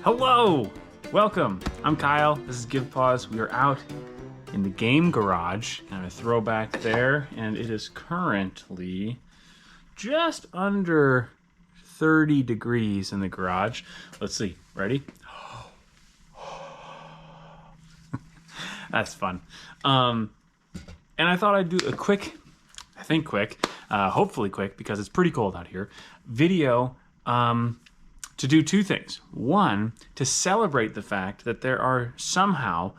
Hello! Welcome. I'm Kyle. This is Give Pause. We are out in the game garage. I'm going to throw back there, and it is currently just under 30 degrees in the garage. Let's see. Ready? That's fun. And I thought I'd do a quick, hopefully quick, because it's pretty cold out here, video to do two things. One, to celebrate the fact that there are somehow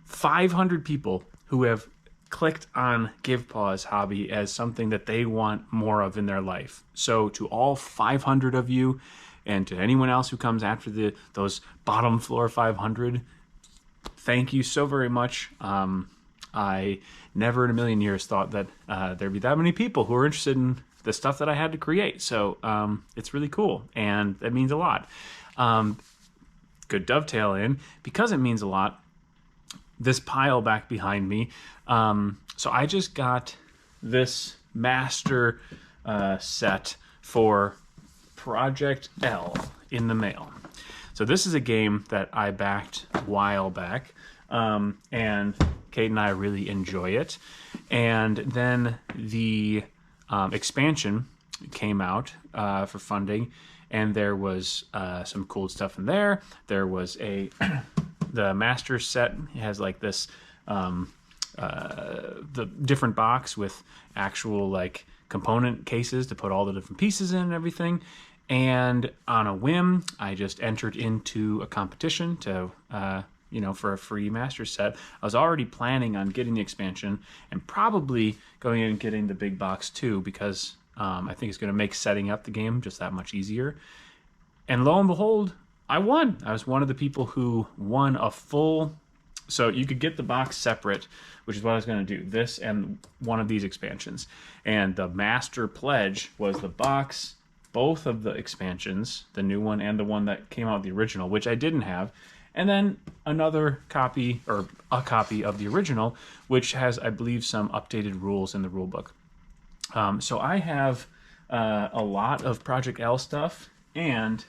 500 people who have clicked on Give Pause hobby as something that they want more of in their life. So to all 500 of you, and to anyone else who comes after those bottom floor 500, thank you so very much. I never in a million years thought that there'd be that many people who are interested in the stuff that I had to create. So it's really cool, and that means a lot. Good dovetail in, because it means a lot, this pile back behind me. So I just got this master set for Project L in the mail. So this is a game that I backed a while back, and Kate and I really enjoy it. And then the expansion came out for funding, and there was some cool stuff in there. There was the master set. It has like this the different box with actual like component cases to put all the different pieces in and everything. And on a whim, I just entered into a competition to for a free master set. I was already planning on getting the expansion and probably going in and getting the big box too, because I think it's going to make setting up the game just that much easier. And lo and behold, I won. I was one of the people who won a full... So you could get the box separate, which is what I was going to do. This and one of these expansions. And the master pledge was the box, both of the expansions, the new one and the one that came out the original, which I didn't have. And then another copy, or a copy of the original, which has, I believe, some updated rules in the rule book. So I have a lot of Project L stuff, and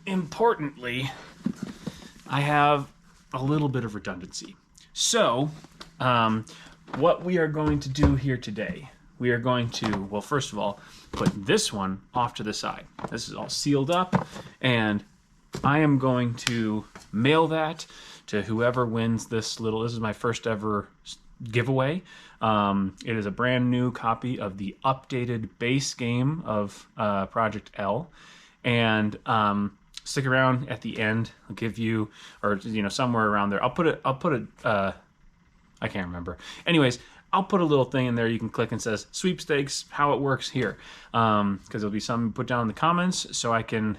importantly, I have a little bit of redundancy. So what we are going to do here today, we are going to, well, first of all, put this one off to the side. This is all sealed up, and I am going to mail that to whoever wins this is my first ever giveaway. It is a brand new copy of the updated base game of Project L. And stick around at the end. I'll give you, or somewhere around there. I'll put it, I can't remember. Anyways, I'll put a little thing in there you can click and says sweepstakes, how it works here. Because there'll be some put down in the comments so I can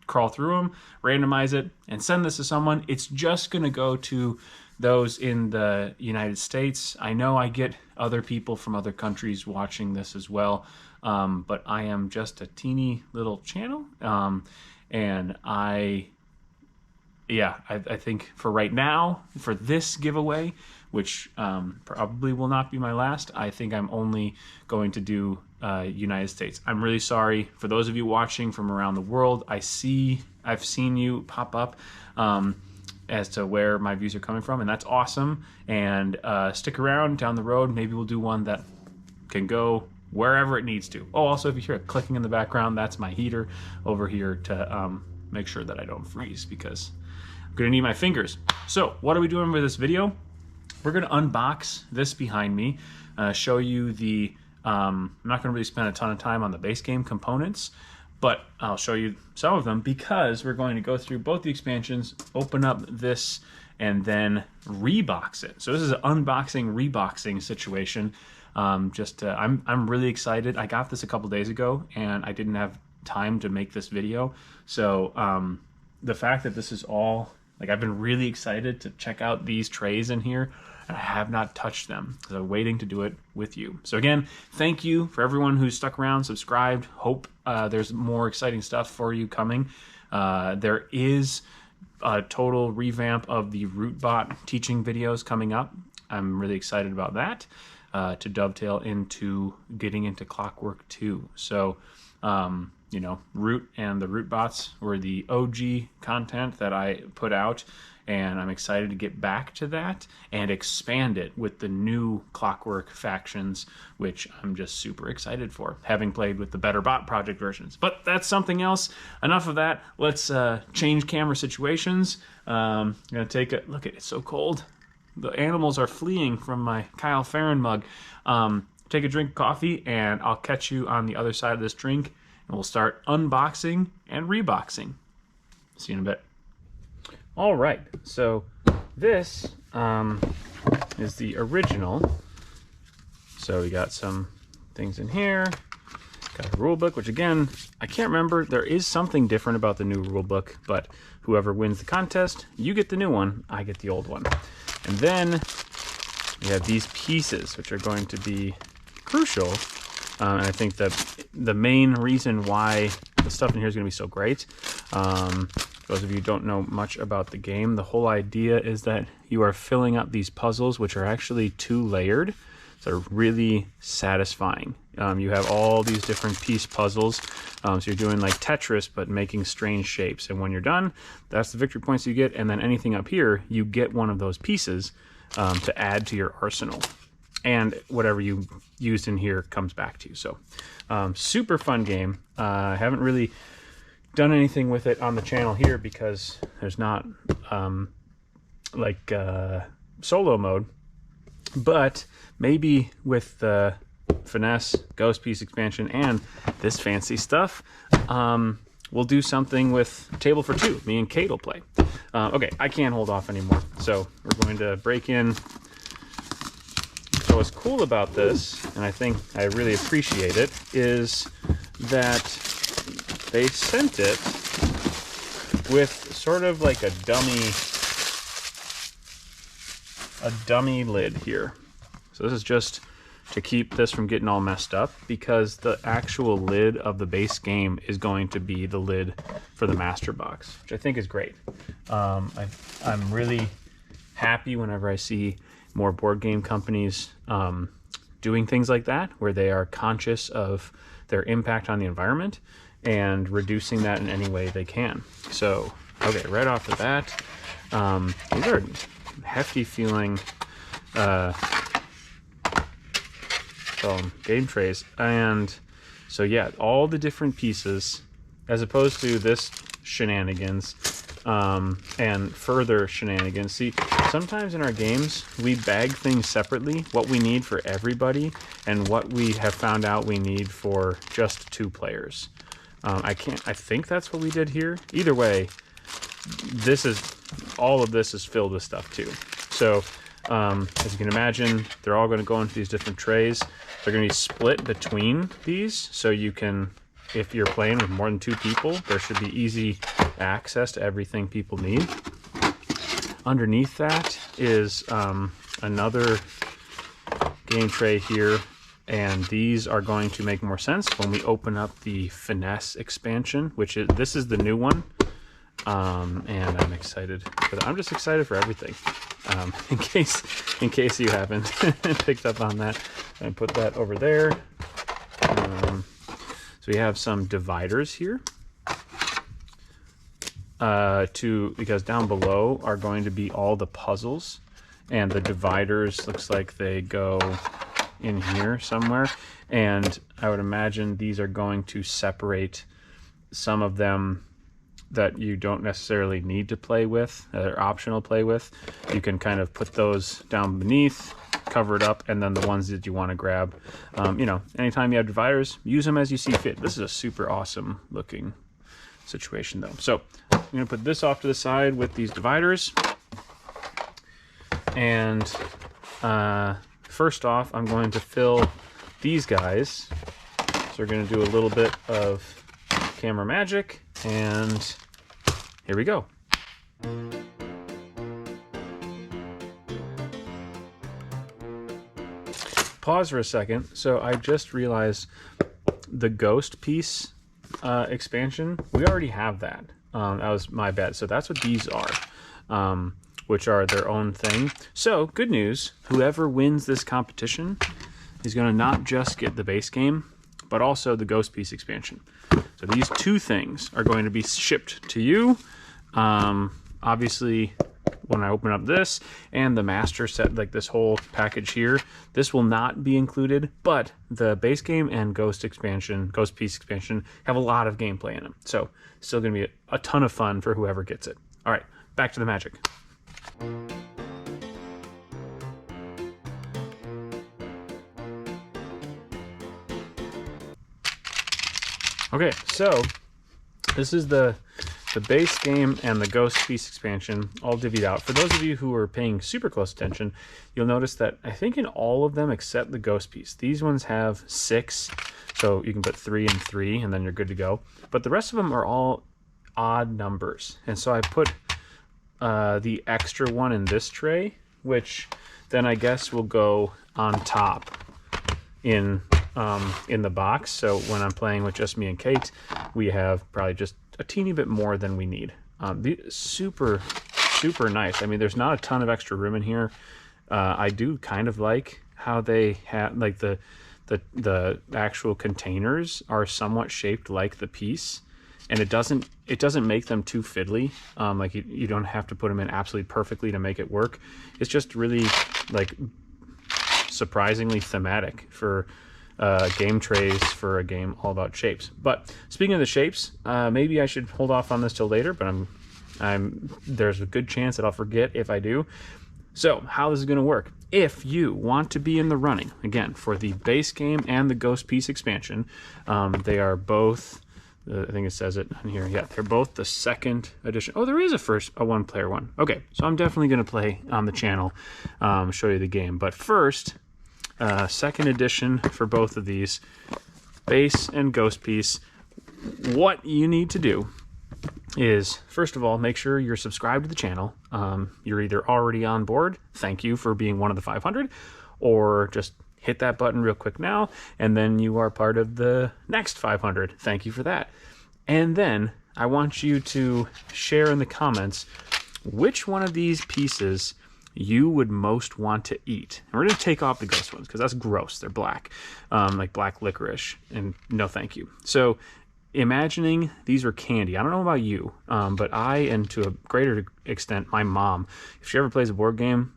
crawl through them, randomize it, and send this to someone. It's just going to go to those in the United States. I know I get other people from other countries watching this as well, but I am just a teeny little channel, and I think for right now, for this giveaway, which probably will not be my last, I think I'm only going to do United States. I'm really sorry for those of you watching from around the world. I've seen you pop up as to where my views are coming from, and that's awesome. And stick around down the road. Maybe we'll do one that can go wherever it needs to. Oh, also, if you hear it clicking in the background, that's my heater over here to make sure that I don't freeze, because I'm gonna need my fingers. So what are we doing with this video? We're gonna unbox this behind me, show you the I'm not gonna really spend a ton of time on the base game components, but I'll show you some of them, because we're going to go through both the expansions, open up this, and then rebox it. So this is an unboxing reboxing situation. I'm really excited. I got this a couple days ago, and I didn't have time to make this video. So the fact that this is all, like, I've been really excited to check out these trays in here, and I have not touched them because I'm waiting to do it with you. So again, thank you for everyone who's stuck around, subscribed. Hope there's more exciting stuff for you coming. There is a total revamp of the RootBot teaching videos coming up. I'm really excited about that, to dovetail into getting into Clockwork 2. So you know, Root and the Root bots were the OG content that I put out, and I'm excited to get back to that and expand it with the new Clockwork factions, which I'm just super excited for, having played with the better bot project versions. But that's something else. Enough of that. Let's change camera situations. I'm gonna take a look at it. It's so cold. The animals are fleeing from my Kyle Farron mug. Take a drink of coffee, and I'll catch you on the other side of this drink, and we'll start unboxing and reboxing. See you in a bit. All right, so this is the original. So we got some things in here. Got a rule book, which again, I can't remember. There is something different about the new rule book, but whoever wins the contest, you get the new one, I get the old one. And then we have these pieces, which are going to be crucial. And I think that the main reason why the stuff in here is going to be so great, those of you who don't know much about the game, the whole idea is that you are filling up these puzzles, which are actually 2-layered. So they're really satisfying. You have all these different piece puzzles. So you're doing like Tetris, but making strange shapes. And when you're done, that's the victory points you get. And then anything up here, you get one of those pieces to add to your arsenal. And whatever you used in here comes back to you. So super fun game. I haven't really done anything with it on the channel here because there's not solo mode. But maybe with the Finesse Ghost Piece expansion and this fancy stuff, we'll do something with Table for Two. Me and Kate will play. Okay, I can't hold off anymore. So we're going to break in. So what's cool about this, and I think I really appreciate it, is that they sent it with sort of like a dummy lid here. So this is just to keep this from getting all messed up, because the actual lid of the base game is going to be the lid for the master box, which I think is great. I'm really happy whenever I see more board game companies doing things like that, where they are conscious of their impact on the environment and reducing that in any way they can. So, okay, right off the bat, these are hefty feeling game trays. And so yeah, all the different pieces, as opposed to this shenanigans and further shenanigans. See, sometimes in our games, we bag things separately, what we need for everybody and what we have found out we need for just 2 players. I think that's what we did here. Either way, all of this is filled with stuff too. So as you can imagine, they're all going to go into these different trays. They're going to be split between these, so you can, if you're playing with more than 2 people, there should be easy access to everything people need. Underneath that is another game tray here, and these are going to make more sense when we open up the Finesse expansion, this is the new one. And I'm excited for that. I'm just excited for everything. In case you haven't picked up on that, and put that over there. So we have some dividers here. Because down below are going to be all the puzzles, and the dividers looks like they go in here somewhere. And I would imagine these are going to separate some of them that you don't necessarily need to play with, that are optional play with. You can kind of put those down beneath, cover it up, and then the ones that you want to grab. You know, anytime you have dividers, use them as you see fit. This is a super awesome looking situation though. So I'm gonna put this off to the side with these dividers. And first off, I'm going to fill these guys. So we're gonna do a little bit of camera magic, and here we go. Pause for a second. So I just realized the ghost piece expansion, we already have that. That was my bad. So that's what these are, which are their own thing. So good news, whoever wins this competition is going to not just get the base game, but also the ghost piece expansion. So So these two things are going to be shipped to you. Obviously, when I open up this and the master set, like this whole package here, this will not be included, but the base game and Ghost Piece expansion have a lot of gameplay in them. So still gonna be a ton of fun for whoever gets it. All right, back to the magic. Okay, so this is the base game and the Ghost Piece expansion all divvied out. For those of you who are paying super close attention, you'll notice that I think in all of them except the Ghost Piece, these ones have 6, so you can put 3 and 3 and then you're good to go. But the rest of them are all odd numbers. And so I put the extra one in this tray, which then I guess will go on top in the box. So when I'm playing with just me and Kate, we have probably just a teeny bit more than we need. Super nice. I mean, there's not a ton of extra room in here. I do kind of like how they have, like, the actual containers are somewhat shaped like the piece, and it doesn't make them too fiddly. Like you don't have to put them in absolutely perfectly to make it work. It's just really, like, surprisingly thematic for game trays for a game all about shapes. But speaking of the shapes, maybe I should hold off on this till later, but there's a good chance that I'll forget if I do. So how this is going to work: if you want to be in the running again for the base game and the Ghost Piece expansion, they are both, I think it says it in here, yeah, they're both the 2nd edition. Oh, there is a one-player one. Okay, so I'm definitely going to play on the channel, show you the game. But first, 2nd edition for both of these, base and Ghost Piece. What you need to do is, first of all, make sure you're subscribed to the channel. You're either already on board, thank you for being one of the 500, or just hit that button real quick now, and then you are part of the next 500. Thank you for that. And then I want you to share in the comments which one of these pieces you would most want to eat. And we're going to take off the ghost ones because that's gross. They're black, like black licorice, and no thank you. So imagining these are candy. I don't know about you, but I, and to a greater extent, my mom, if she ever plays a board game,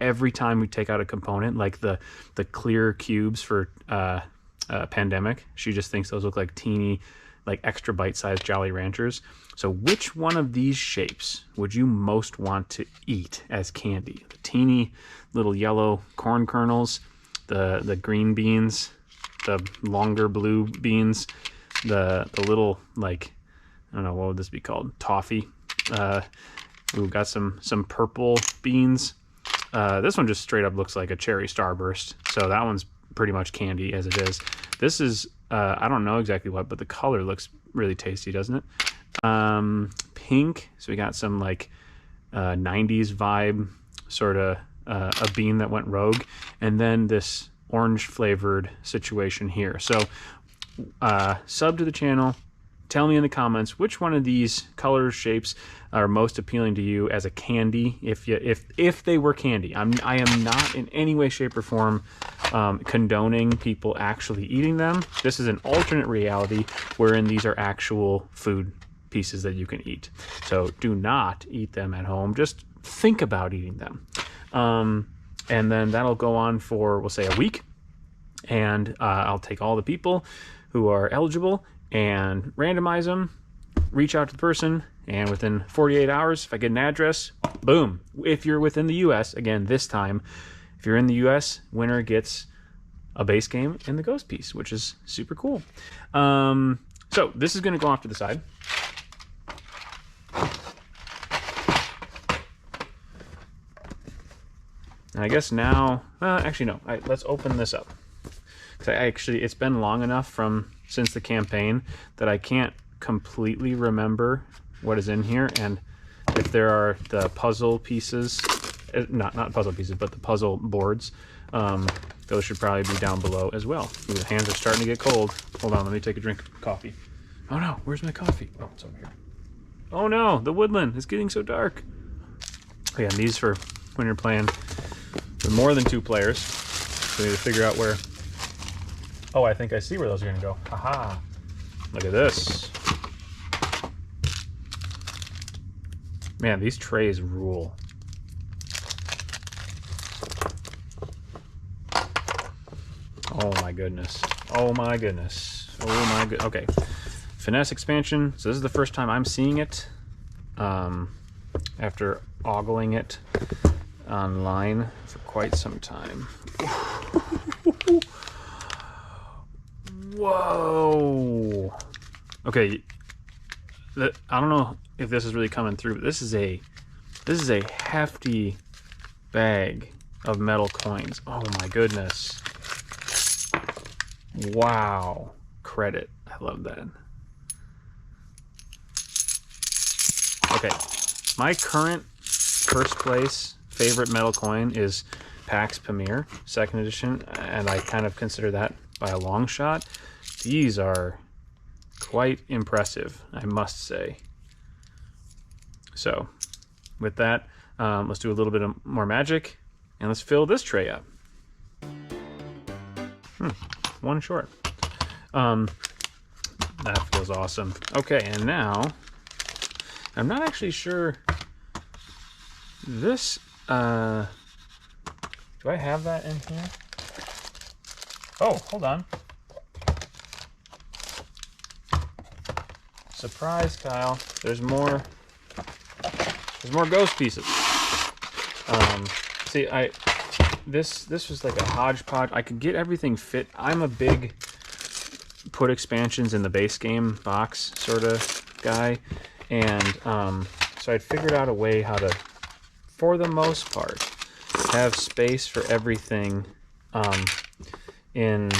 every time we take out a component, like the clear cubes for Pandemic, she just thinks those look like teeny, like extra bite-sized Jolly Ranchers. So which one of these shapes would you most want to eat as candy? The teeny little yellow corn kernels, the green beans, the longer blue beans, the little, like, I don't know, what would this be called? Toffee. We've got some purple beans. This one just straight up looks like a cherry starburst. So that one's pretty much candy as it is. This is, I don't know exactly what, but the color looks really tasty, doesn't it? Pink. So we got some, like, 90s vibe, sort of a bean that went rogue. And then this orange flavored situation here. So sub to the channel. Tell me in the comments which one of these colors, shapes are most appealing to you as a candy, if they were candy. I am not in any way, shape, or form condoning people actually eating them. This is an alternate reality wherein these are actual food pieces that you can eat. So do not eat them at home. Just think about eating them. And then that'll go on for, we'll say, a week. And I'll take all the people who are eligible and randomize them, reach out to the person, and within 48 hours, if I get an address, boom. If you're within the US, again, this time, if you're in the US, winner gets a base game and the Ghost Piece, which is super cool. So this is going to go off to the side. And I guess now, actually no, let's open this up. Actually, it's been long enough since the campaign that I can't completely remember what is in here, and if there are the puzzle pieces, not puzzle pieces, but the puzzle boards, those should probably be down below as well. Ooh, the hands are starting to get cold. Hold on, let me take a drink of coffee. Oh no, where's my coffee? Oh, it's over here. Oh no, the woodland is getting so dark. Oh, yeah, and these for when you're playing with more than 2 players. So you need to figure out where. Oh, I think I see where those are going to go. Haha. Look at this. Man, these trays rule. Oh my goodness. Oh my goodness. Oh my good. Okay. Finesse expansion. So this is the first time I'm seeing it. After ogling it online for quite some time. Whoa. Okay. I don't know if this is really coming through, but this is a hefty bag of metal coins. Oh my goodness. Wow. Credit. I love that. Okay. My current first place favorite metal coin is Pax Pamir, 2nd edition, and I kind of consider that by a long shot. These are quite impressive, I must say. So, with that, let's do a little bit of more magic, and let's fill this tray up. One short. That feels awesome. Okay, and now, I'm not actually sure this, do I have that in here? Oh, hold on. Surprise, Kyle. There's more ghost pieces. See, this was like a hodgepodge. I could get everything fit. I'm a big put expansions in the base game box sort of guy, and so I'd figured out a way how to, for the most part, have space for everything in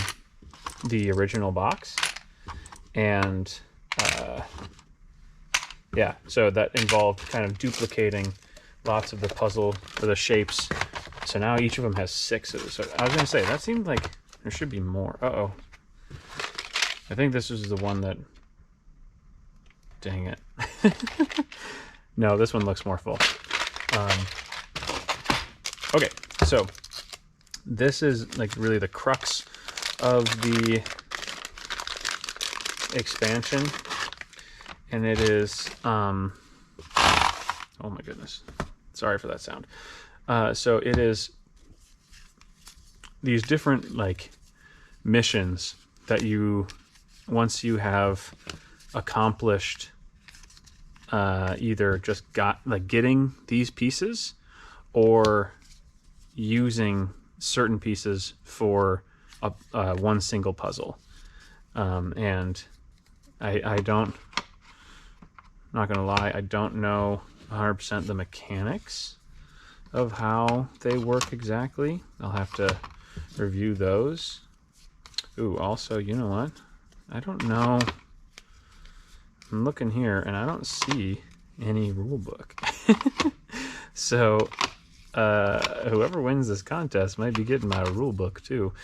the original box, and yeah, so that involved kind of duplicating lots of the puzzle or the shapes. So now each of them has 6 of it. So I was going to say, that seemed like there should be more. Uh-oh. I think this was the one that... Dang it. No, this one looks more full. Okay, so this is like really the crux of the expansion. And it is, oh my goodness, sorry for that sound. So it is these different like missions that you, once you have accomplished either just getting these pieces or using certain pieces for one single puzzle. And I'm not gonna lie, I don't know 100% the mechanics of how they work exactly. I'll have to review those. Ooh, also, you know what? I don't know. I'm looking here and I don't see any rule book. So, whoever wins this contest might be getting my rule book too.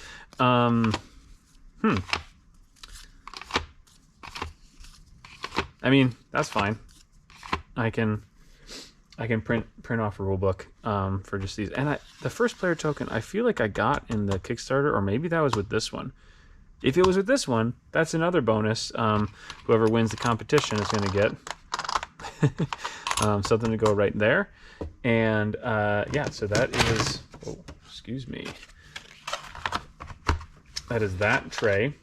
I mean, that's fine. I can print off a rule book for just these. And the first player token, I feel like I got in the Kickstarter, or maybe that was with this one. If it was with this one, that's another bonus. Whoever wins the competition is going to get something to go right there. And yeah, so that is, oh, excuse me. That is that tray,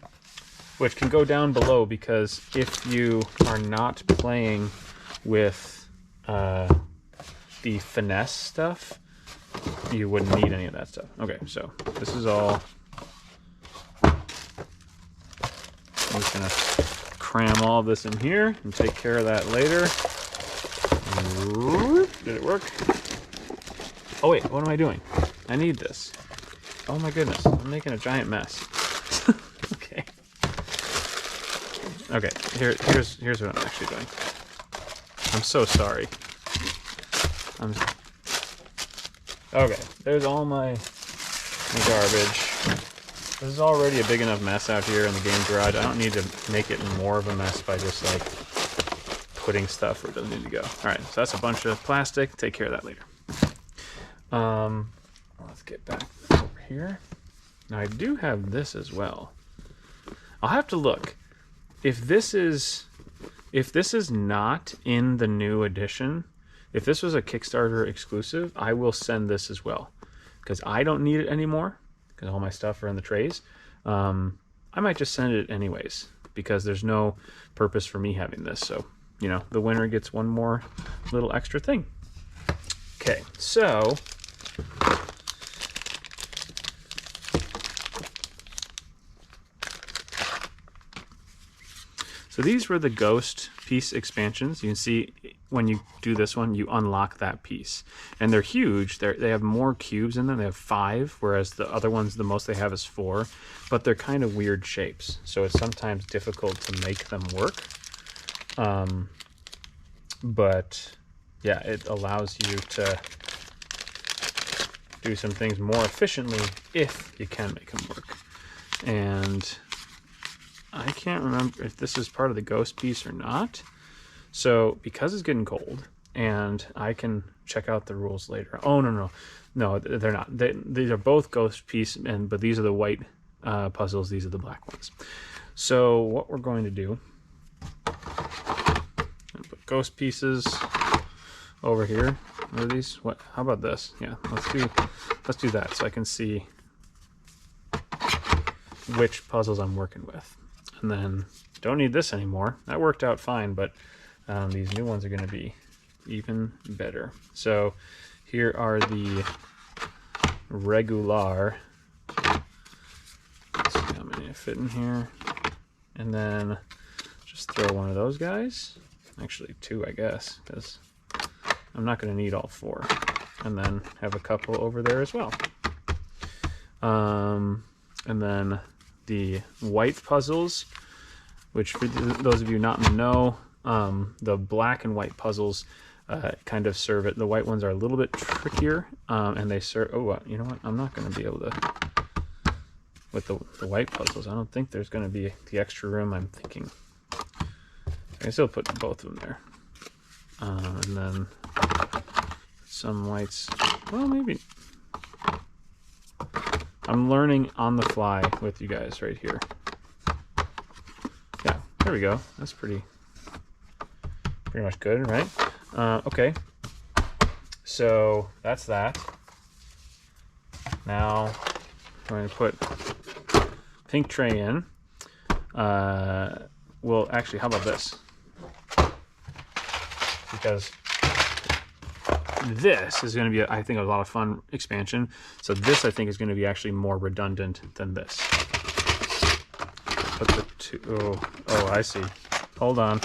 which can go down below, because if you are not playing with the finesse stuff, you wouldn't need any of that stuff. Okay, so this is all. I'm just gonna cram all of this in here and take care of that later. Did it work? Oh wait, what am I doing? I need this. Oh my goodness, I'm making a giant mess. Okay. Okay, here's what I'm actually doing. I'm so sorry. Okay, there's all my garbage. This is already a big enough mess out here in the game garage. I don't need to make it more of a mess by just like putting stuff where it doesn't need to go. Alright, so that's a bunch of plastic. Take care of that later. Let's get back over here. Now I do have this as well. I'll have to look. if this is not in the new edition, if this was a Kickstarter exclusive, I will send this as well, because I don't need it anymore because all my stuff are in the trays. I might just send it anyways because there's no purpose for me having this. So, you know, the winner gets one more little extra thing. Okay, so these were the ghost piece expansions. You can see when you do this one, you unlock that piece. And they're huge. They have more cubes in them. They have 5, whereas the other ones, the most they have is 4. But they're kind of weird shapes, so it's sometimes difficult to make them work. But yeah, it allows you to do some things more efficiently if you can make them work. And I can't remember if this is part of the ghost piece or not. So because it's getting cold, and I can check out the rules later. Oh, no, they're not. These are both ghost piece, but these are the white puzzles. These are the black ones. So what we're going to do, put ghost pieces over here. Are these? What? How about this? Yeah, let's do that so I can see which puzzles I'm working with. And then don't need this anymore. That worked out fine, but these new ones are going to be even better. So here are the regular. Let's see how many I fit in here. And then just throw one of those guys. Actually 2, I guess, because I'm not going to need all 4. And then have a couple over there as well. And then the white puzzles, which for those of you not in the know, the black and white puzzles kind of serve it. The white ones are a little bit trickier, and they serve. Oh, you know what? I'm not going to be able to with the white puzzles. I don't think there's going to be the extra room I'm thinking. I can still put both of them there, and then some whites. Well, maybe. I'm learning on the fly with you guys right here. Yeah, there we go. That's pretty much good, right? Okay. So that's that. Now I'm going to put pink tray in. Well, actually, how about this? Because this is going to be, I think, a lot of fun expansion. So this, I think, is going to be actually more redundant than this. Put the 2. Oh, I see. Hold on.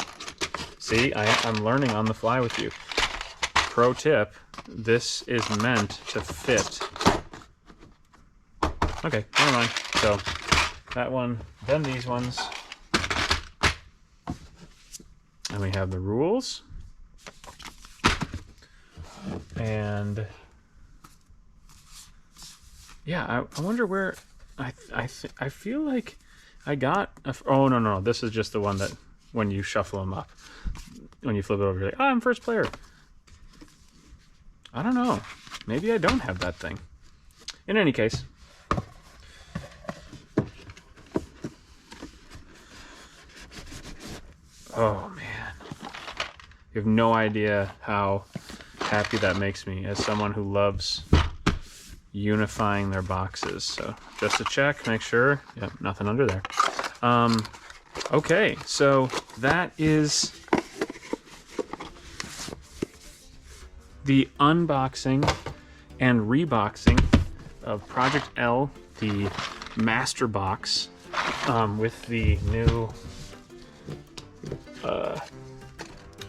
See, I'm learning on the fly with you. Pro tip: this is meant to fit. Okay, never mind. So that one, then these ones, and we have the rules. And yeah, I wonder where I feel like I got oh no, this is just the one that when you shuffle them up, when you flip it over, you're like, oh, I'm first player. I don't know, maybe I don't have that thing. In any case, oh man, you have no idea how happy that makes me as someone who loves unifying their boxes. So just to check, make sure, yep, nothing under there. Okay, so that is the unboxing and reboxing of Project L, the master box, with the new what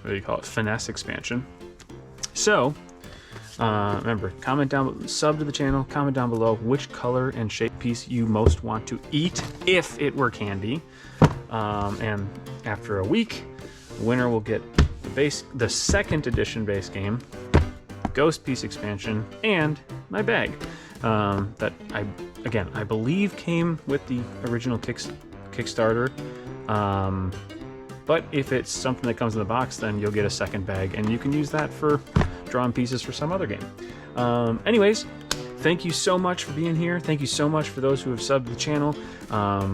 do you call it, Finesse expansion. So remember, comment down, sub to the channel, comment down below which color and shape piece you most want to eat if it were candy. And after a week, the winner will get the second edition base game, ghost piece expansion, and my bag that I believe came with the original Kickstarter. But if it's something that comes in the box, then you'll get a second bag, and you can use that for drawing pieces for some other game. Anyways, thank you so much for being here. Thank you so much for those who have subbed the channel.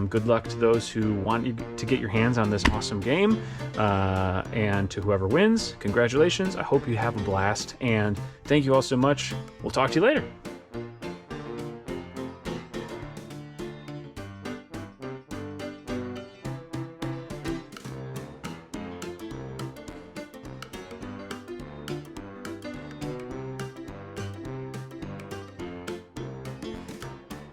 Good luck to those who want you to get your hands on this awesome game. And to whoever wins, congratulations. I hope you have a blast. And thank you all so much. We'll talk to you later.